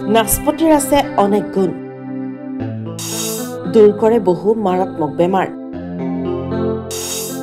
নাচপতিৰ আছে অনেক গুণ দূৰ কৰে বহু মাৰাত্মক বেমাৰ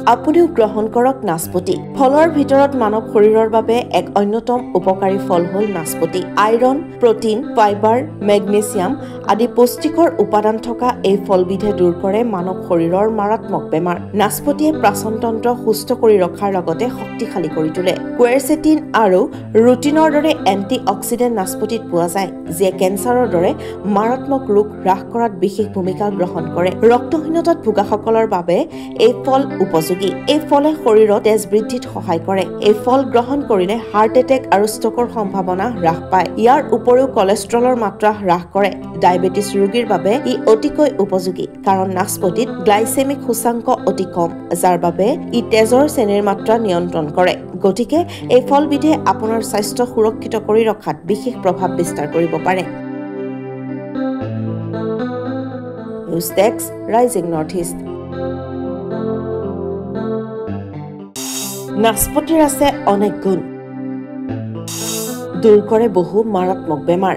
আপুনিও গ্ৰহণ কৰক নাচপতি ফলৰ ভিতৰত মানৱ শৰীৰৰ বাবে এক অন্যতম উপকাৰী ফল হ'ল নাচপতি আইৰণ প্ৰটিন ফাইবাৰ মেগনেছিয়াম আদি পুষ্টিকৰ উপাদান থকা এই ফলবিধে দূৰ কৰে মানৱ শৰীৰৰ মাৰাত্মক বেমাৰ নাচপতিয়ে পাচনতন্ত্ৰ সুস্থ কৰি ৰখাৰ লগতে শক্তিশালী কৰি তোলে কোৱেৰচেটিন আৰু ৰুটিনৰ দৰে এন্টিঅক্সিডেন্ট নাচপতিত পোৱা যায় যিয়ে কেঞ্চাৰৰ দৰে মাৰাত্মক ৰোগ হ্ৰাস কৰাত বিশেষ ভূমিকা গ্ৰহণ কৰে ৰক্তহীনতাত ভোগাসকলৰ বাবে এই ফল উপযোগী এই ফলে শৰীৰত তেজ বৃদ্ধিত সহায় কৰে এই ফল গ্ৰহণ কৰিলে হাৰ্ট এটেক আৰু ষ্ট্ৰোকৰ সম্ভাৱনা হ্ৰাস পায় ইয়াৰ উপৰিও কোলেষ্ট্ৰলৰ মাত্ৰা হ্ৰাস কৰে ডায়েবেটিছ ৰোগীৰ বাবে ই অতিকৈ উপযোগী কাৰণ নাচপতিত গ্লাইচেমিক সূচাংক অতি কম যাৰ বাবে ই তেজৰ চেনিৰ মাত্ৰা নিয়ন্ত্ৰণ কৰে গতিকে এই ফলবিধে আপোনাৰ স্বাস্থ্য সুৰক্ষিত কৰি ৰখাত বিশেষ প্ৰভাৱ বিস্তাৰ কৰিব পাৰে news desk rising north east নাচপতিৰ আছে অনেক গুণ দূৰ কৰে বহু মাৰাত্মক বেমাৰ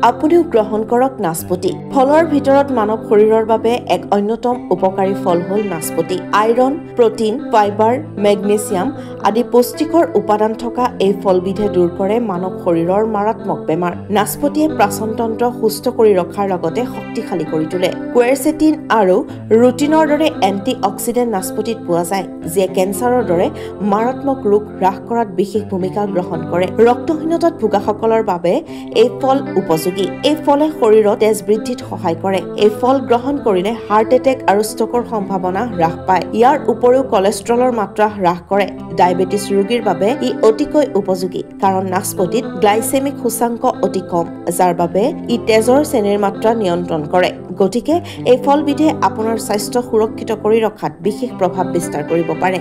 আপুনিও গ্ৰহণ কৰক নাচপতি ফলৰ ভিতৰত মানৱ শৰীৰৰ বাবে এক অন্যতম উপকাৰী ফল হ'ল নাচপতি আইৰণ প্ৰটিন ফাইবাৰ মেগনেছিয়াম আদি পুষ্টিকৰ উপাদান থকা এই ফলবিধে দূৰ কৰে মানৱ শৰীৰৰ মাৰাত্মক বেমাৰ নাচপতিয়ে পাচনতন্ত্ৰ সুস্থ কৰি ৰখাৰ লগতে শক্তিশালী কৰি তোলে কোৱেৰচেটিন আৰু ৰুটিনৰ দৰে এন্টিঅক্সিডেন্ট নাচপতিত পোৱা যায় যিয়ে কেঞ্চাৰৰ দৰে মাৰাত্মক ৰোগ হ্ৰাস কৰাত বিশেষ ভূমিকা গ্ৰহণ কৰে ৰক্তহীনতাত ভোগাসকলৰ বাবে এই ফল উপযোগী এই ফলে শৰীৰত তেজ বৃদ্ধিত সহায় কৰে এই ফল গ্ৰহণ কৰিলে হাৰ্ট এটেক আৰু ষ্ট্ৰোকৰ সম্ভাৱনা হ্ৰাস পায় ইয়াৰ উপৰিও কোলেষ্ট্ৰলৰ মাত্ৰা হ্ৰাস কৰে ডায়েবেটিছ ৰোগীৰ বাবে ই অতিকৈ উপযোগী কাৰণ নাচপতিত গ্লাইচেমিক সূচাংক অতি কম যাৰ বাবে ই তেজৰ চেনিৰ মাত্ৰা নিয়ন্ত্ৰণ কৰে গতিকে এই ফলবিধে আপোনাৰ স্বাস্থ্য সুৰক্ষিত কৰি ৰখাত বিশেষ প্ৰভাৱ বিস্তাৰ কৰিব পাৰে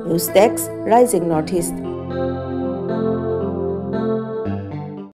news desk rising north east